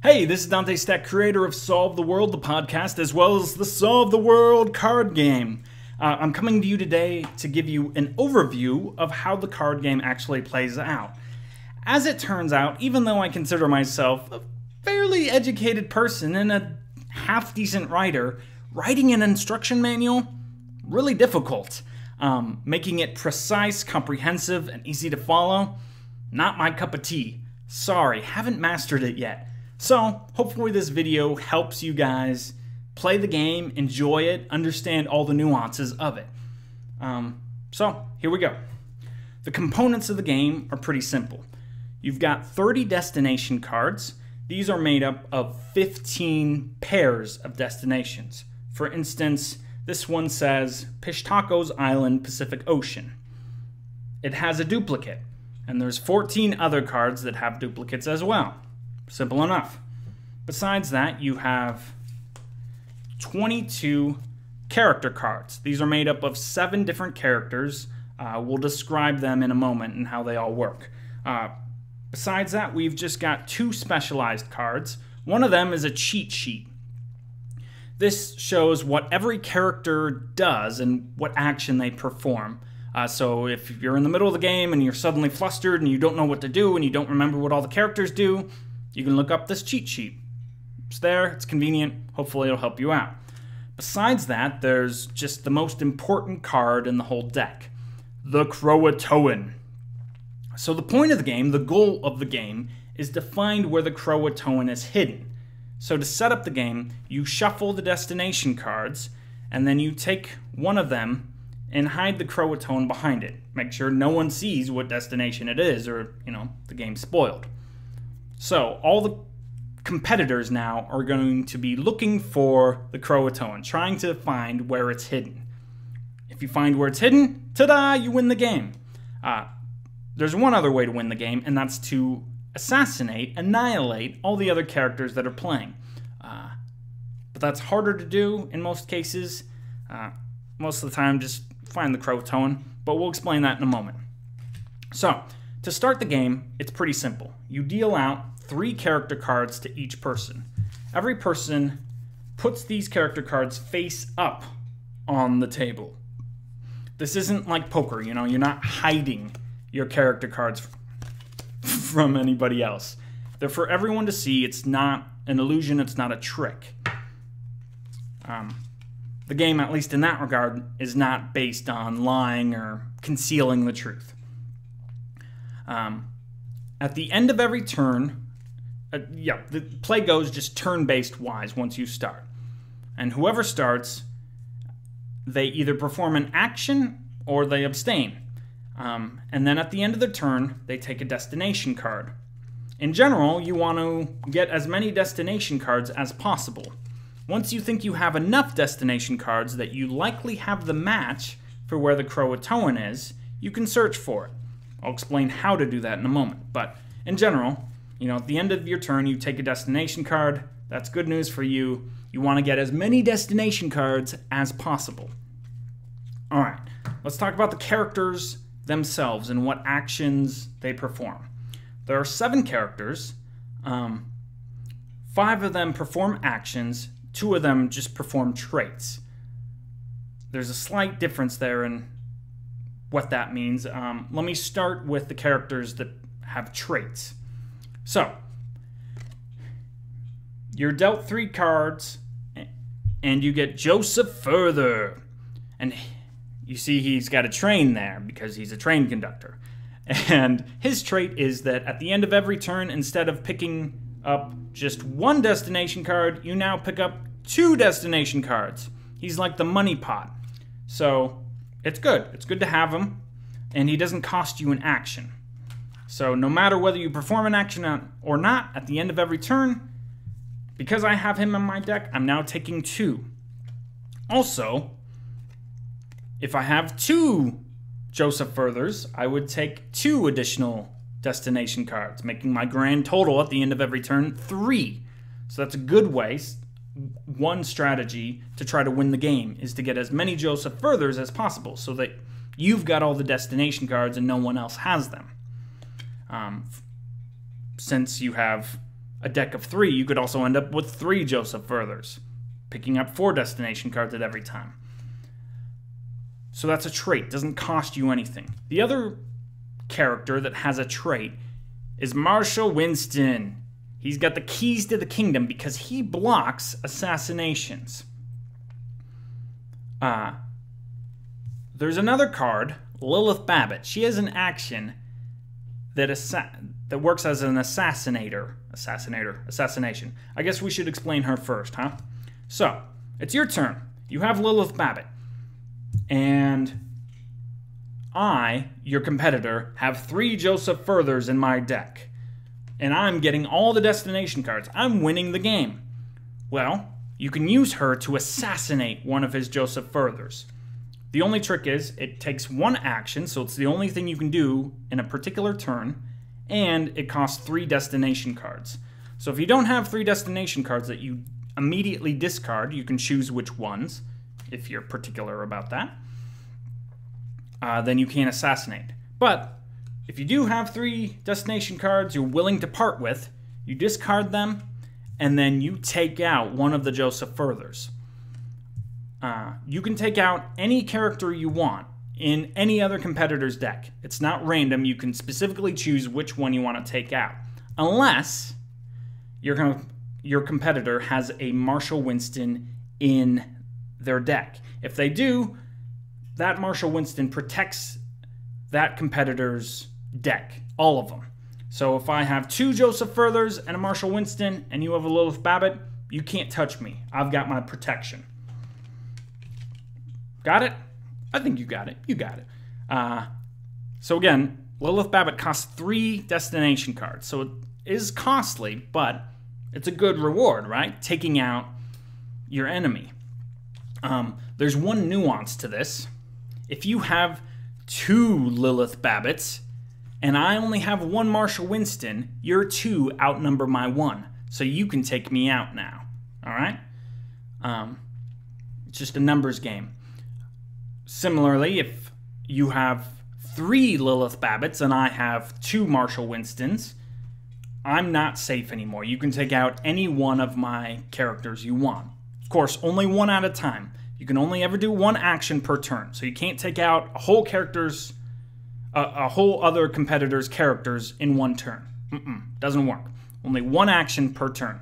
Hey, this is Dante Stack, creator of Solve the World, the podcast, as well as the Solve the World card game. I'm coming to you today to give you an overview of how the card game actually plays out. As it turns out, even though I consider myself a fairly educated person and a half-decent writer, writing an instruction manual, really difficult. Making it precise, comprehensive, and easy to follow, not my cup of tea. Sorry, haven't mastered it yet. So, hopefully this video helps you guys play the game, enjoy it, understand all the nuances of it. So, here we go. The components of the game are pretty simple. You've got 30 destination cards. These are made up of 15 pairs of destinations. For instance, this one says Pishtacos Island, Pacific Ocean. It has a duplicate, and there's 14 other cards that have duplicates as well. Simple enough. Besides that, you have 22 character cards. These are made up of 7 different characters. We'll describe them in a moment and how they all work. Besides that, we've just got 2 specialized cards. One of them is a cheat sheet. This shows what every character does and what action they perform. So if you're in the middle of the game and you're suddenly flustered and you don't know what to do and you don't remember what all the characters do, you can look up this cheat sheet. It's there, it's convenient, hopefully it'll help you out. Besides that, there's just the most important card in the whole deck, the Croatoan. So the point of the game, the goal of the game, is to find where the Croatoan is hidden. So to set up the game, you shuffle the destination cards, and then you take one of them and hide the Croatoan behind it. Make sure no one sees what destination it is, or, the game's spoiled. So all the competitors now are going to be looking for the Croatoan, trying to find where it's hidden. If you find where it's hidden, ta-da, you win the game. There's one other way to win the game, and that's to annihilate all the other characters that are playing. But that's harder to do in most cases. Most of the time, just find the Croatoan, but we'll explain that in a moment. So, to start the game, it's pretty simple. You deal out 3 character cards to each person. Every person puts these character cards face up on the table. This isn't like poker, you're not hiding your character cards from anybody else. They're for everyone to see. It's not an illusion, it's not a trick. The game, at least in that regard, is not based on lying or concealing the truth. At the end of every turn, the play goes just turn-based wise once you start. And whoever starts, they either perform an action or they abstain. And then at the end of the turn, they take a destination card. In general, you want to get as many destination cards as possible. Once you think you have enough destination cards that you likely have the match for where the Croatoan is, you can search for it. I'll explain how to do that in a moment. But in general, at the end of your turn, you take a destination card. That's good news for you. You want to get as many destination cards as possible. All right, let's talk about the characters themselves and what actions they perform. There are 7 characters. 5 of them perform actions. 2 of them just perform traits. There's a slight difference there in what that means. Let me start with the characters that have traits. So, you're dealt 3 cards, and you get Joseph Further. And you see he's got a train there because he's a train conductor. And his trait is that at the end of every turn, instead of picking up just 1 destination card, you now pick up 2 destination cards. He's like the money pot. So, it's good. It's good to have him, and he doesn't cost you an action. So no matter whether you perform an action or not, at the end of every turn, because I have him in my deck, I'm now taking 2. Also, if I have 2 Joseph Furthers, I would take 2 additional destination cards, making my grand total at the end of every turn 3. So that's a good way. One strategy to try to win the game is to get as many Joseph Furthers as possible so that you've got all the destination cards and no one else has them. Since you have a deck of 3, you could also end up with 3 Joseph Furthers, picking up 4 destination cards at every time. So that's a trait, doesn't cost you anything. The other character that has a trait is Marshal Winston. He's got the keys to the kingdom because he blocks assassinations. There's another card, Lilith Babbitt. She has an action that works as an assassination. I guess we should explain her first, huh? So, it's your turn. You have Lilith Babbitt. And I, your competitor, have 3 Joseph Furthers in my deck. And I'm getting all the destination cards. I'm winning the game. Well, you can use her to assassinate one of his Joseph Furthers. The only trick is, it takes 1 action, so it's the only thing you can do in a particular turn, and it costs 3 destination cards. So if you don't have 3 destination cards that you immediately discard, you can choose which ones, if you're particular about that, then you can't assassinate. But if you do have 3 destination cards you're willing to part with, you discard them, and then you take out one of the Joseph Furthers. You can take out any character you want in any other competitor's deck. It's not random. You can specifically choose which one you want to take out, unless your competitor has a Marshal Winston in their deck. If they do, that Marshal Winston protects that competitor's deck, all of them. So if I have 2 Joseph Furthers and a Marshal Winston, and you have a Lilith Babbitt, you can't touch me. I've got my protection. Got it? I think you got it. You got it. So again, Lilith Babbitt costs 3 destination cards. So it is costly, but it's a good reward, right? Taking out your enemy. There's one nuance to this. If you have 2 Lilith Babbitts, and I only have 1 Marshal Winston, your 2 outnumber my 1. So you can take me out now. Alright? It's just a numbers game. Similarly, if you have 3 Lilith Babbitts and I have 2 Marshal Winstons, I'm not safe anymore. You can take out any one of my characters you want. Of course, only 1 at a time. You can only ever do 1 action per turn. So you can't take out a whole other competitor's characters in 1 turn. Doesn't work. Only 1 action per turn.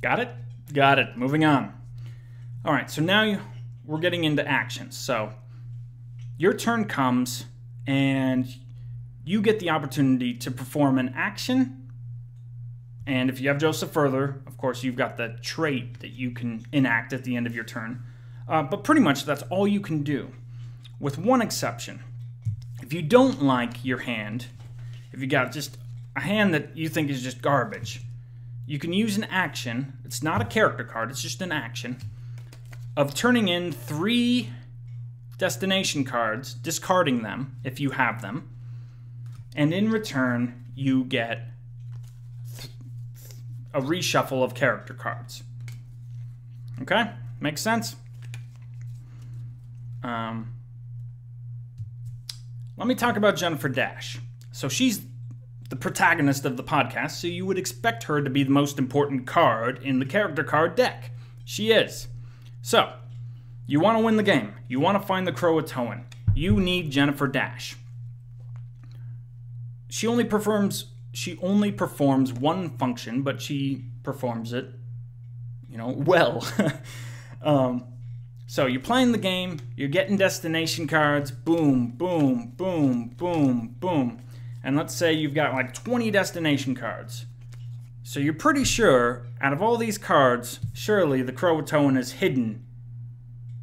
Got it? Got it. Moving on. Alright, so now we're getting into actions. So your turn comes and you get the opportunity to perform an action. And if you have Joseph Further, of course, you've got the trait that you can enact at the end of your turn. But pretty much that's all you can do, with one exception. If you don't like your hand, if you got just a hand that you think is just garbage, you can use an action. It's not a character card, it's just an action of turning in 3 destination cards, discarding them if you have them, and in return you get a reshuffle of character cards. Okay? Makes sense? Let me talk about Jennifer Dash. So she's the protagonist of the podcast, so you would expect her to be the most important card in the character card deck. She is. So, you want to win the game. You want to find the Croatoan. You need Jennifer Dash. She only performs 1 function, but she performs it, well. So you're playing the game, you're getting destination cards, boom, boom, boom, boom, boom. And let's say you've got like 20 destination cards. So you're pretty sure, out of all these cards, surely the Croatoan is hidden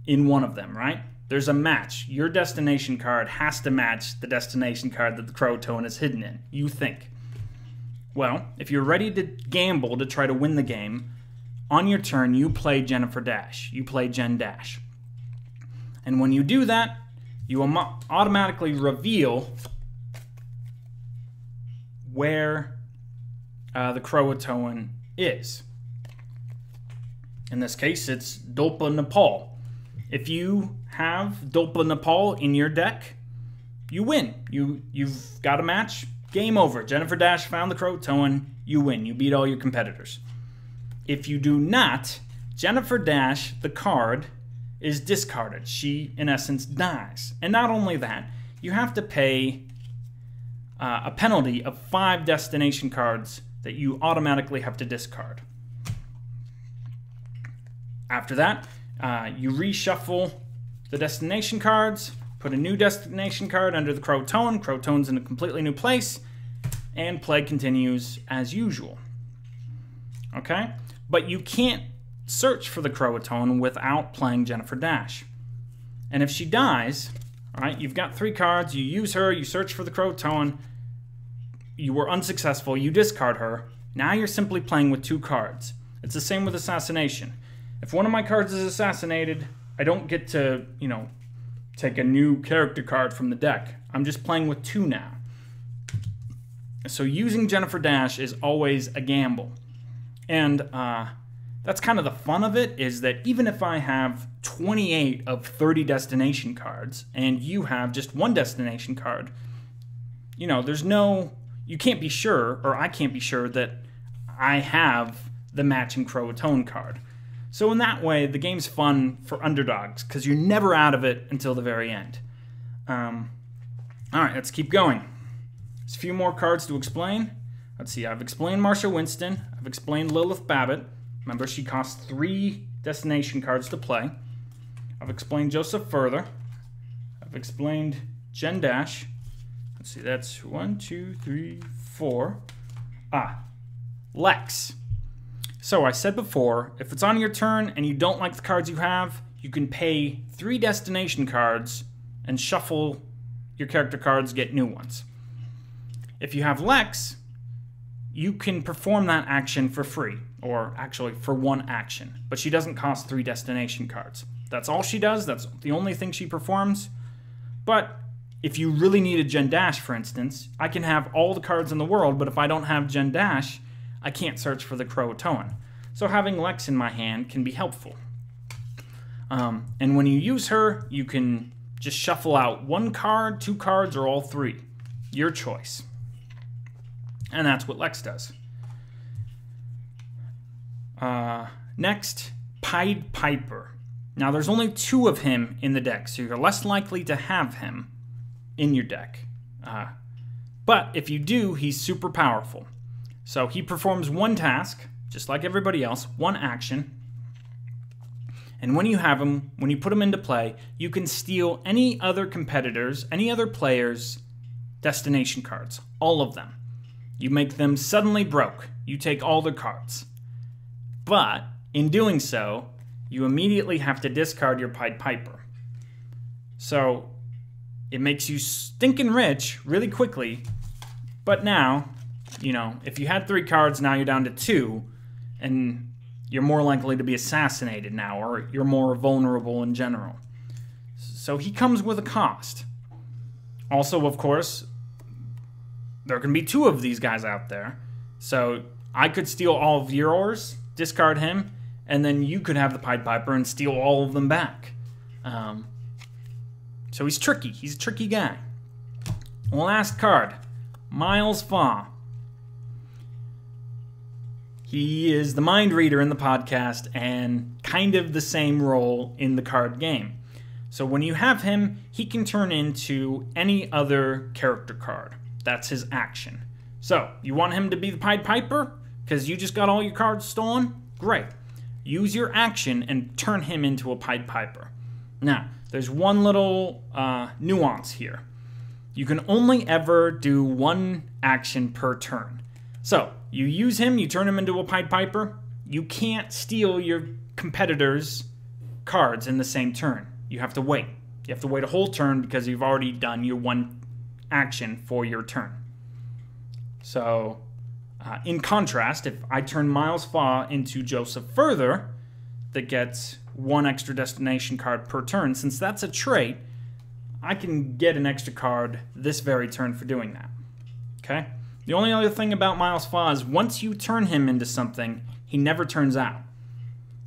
in one of them, right? There's a match. Your destination card has to match the destination card that the Croatoan is hidden in, you think. Well, if you're ready to gamble to try to win the game, on your turn, you play Jennifer Dash. You play Jen Dash. And when you do that, you automatically reveal where the Croatoan is. In this case, it's Dolpa Nepal. If you have Dolpa Nepal in your deck, you win. You've got a match. Game over. Jennifer Dash found the Croatoan. you win. You beat all your competitors. If you do not, Jennifer Dash, the card, is discarded. She, in essence, dies. And not only that, you have to pay a penalty of 5 destination cards that you automatically have to discard. After that, you reshuffle the destination cards, put a new destination card under the Crow-Tone. Crow-Tone's in a completely new place, and play continues as usual. Okay? But you can't search for the Crow-Tone without playing Jennifer Dash. And if she dies, all right, you've got 3 cards, you use her, you search for the Crow-Tone, you were unsuccessful, you discard her, now you're simply playing with 2 cards. It's the same with assassination. If one of my cards is assassinated, I don't get to, take a new character card from the deck. I'm just playing with 2 now. So using Jennifer Dash is always a gamble. And that's kind of the fun of it, is that even if I have 28 of 30 destination cards and you have just 1 destination card, you can't be sure, or I can't be sure, that I have the matching Crow-Tone card. So in that way, the game's fun for underdogs, because you're never out of it until the very end. Alright, let's keep going. There's a few more cards to explain. Let's see, I've explained Marsha Winston. I've explained Lilith Babbitt. Remember, she costs 3 destination cards to play. I've explained Joseph Further. I've explained Jen Dash. Let's see, that's 1, 2, 3, 4. Lex. So I said before, if it's on your turn and you don't like the cards you have, you can pay 3 destination cards and shuffle your character cards, get new ones. If you have Lex, you can perform that action for free, or actually for 1 action, but she doesn't cost 3 destination cards. That's all she does, that's the only thing she performs. But if you really needed Jen Dash, for instance, I can have all the cards in the world, but if I don't have Jen Dash, I can't search for the Crow-Tone. So having Lex in my hand can be helpful. And when you use her, you can just shuffle out 1 card, 2 cards, or all 3. Your choice. And that's what Lex does. Next, Pied Piper. Now there's only 2 of him in the deck, so you're less likely to have him in your deck. But if you do, he's super powerful. So he performs 1 task, just like everybody else, 1 action. And when you have him, when you put him into play, you can steal any other competitors, any other players' destination cards, all of them. You make them suddenly broke. You take all their cards. But in doing so, you immediately have to discard your Pied Piper. So it makes you stinking rich really quickly, but now, if you had 3 cards, now you're down to 2, and you're more likely to be assassinated now, or you're more vulnerable in general. So he comes with a cost. Also, of course, there can be 2 of these guys out there. So I could steal all of yours, discard him, and then you could have the Pied Piper and steal all of them back. So he's tricky. He's a tricky guy. Last card, Miles Faw. He is the mind reader in the podcast and kind of the same role in the card game. So when you have him, he can turn into any other character card. That's his action. So, you want him to be the Pied Piper? Because you just got all your cards stolen? Great. Use your action and turn him into a Pied Piper. Now, there's one little nuance here. You can only ever do 1 action per turn. So, you use him, you turn him into a Pied Piper. You can't steal your competitor's cards in the same turn. You have to wait. You have to wait a whole turn because you've already done your 1 action for your turn. So, in contrast, if I turn Miles Faw into Joseph Further, that gets 1 extra destination card per turn, since that's a trait, I can get an extra card this very turn for doing that. Okay? The only other thing about Miles Faw is once you turn him into something, he never turns out.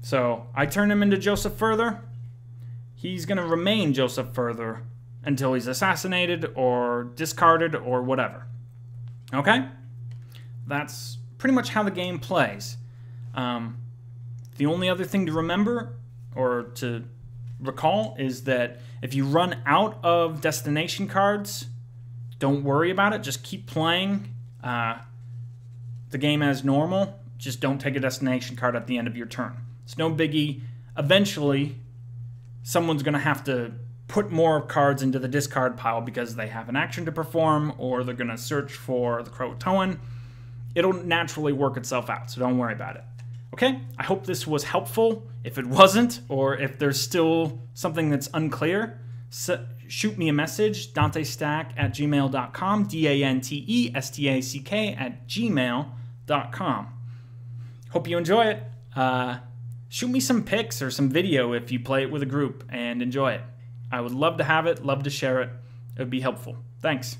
So, I turn him into Joseph Further, he's going to remain Joseph Further until he's assassinated or discarded or whatever. Okay? That's pretty much how the game plays. The only other thing to remember or to recall is that if you run out of destination cards, don't worry about it. Just keep playing the game as normal. Just don't take a destination card at the end of your turn. It's no biggie. Eventually, someone's going to have to put more cards into the discard pile because they have an action to perform, or they're going to search for the Croatoan. It'll naturally work itself out, so don't worry about it. Okay, I hope this was helpful. If it wasn't, or if there's still something that's unclear, shoot me a message, dantestack@gmail.com, dantestack@gmail.com. Hope you enjoy it. Shoot me some pics or some video if you play it with a group and enjoy it. I would love to have it, love to share it. It would be helpful. Thanks.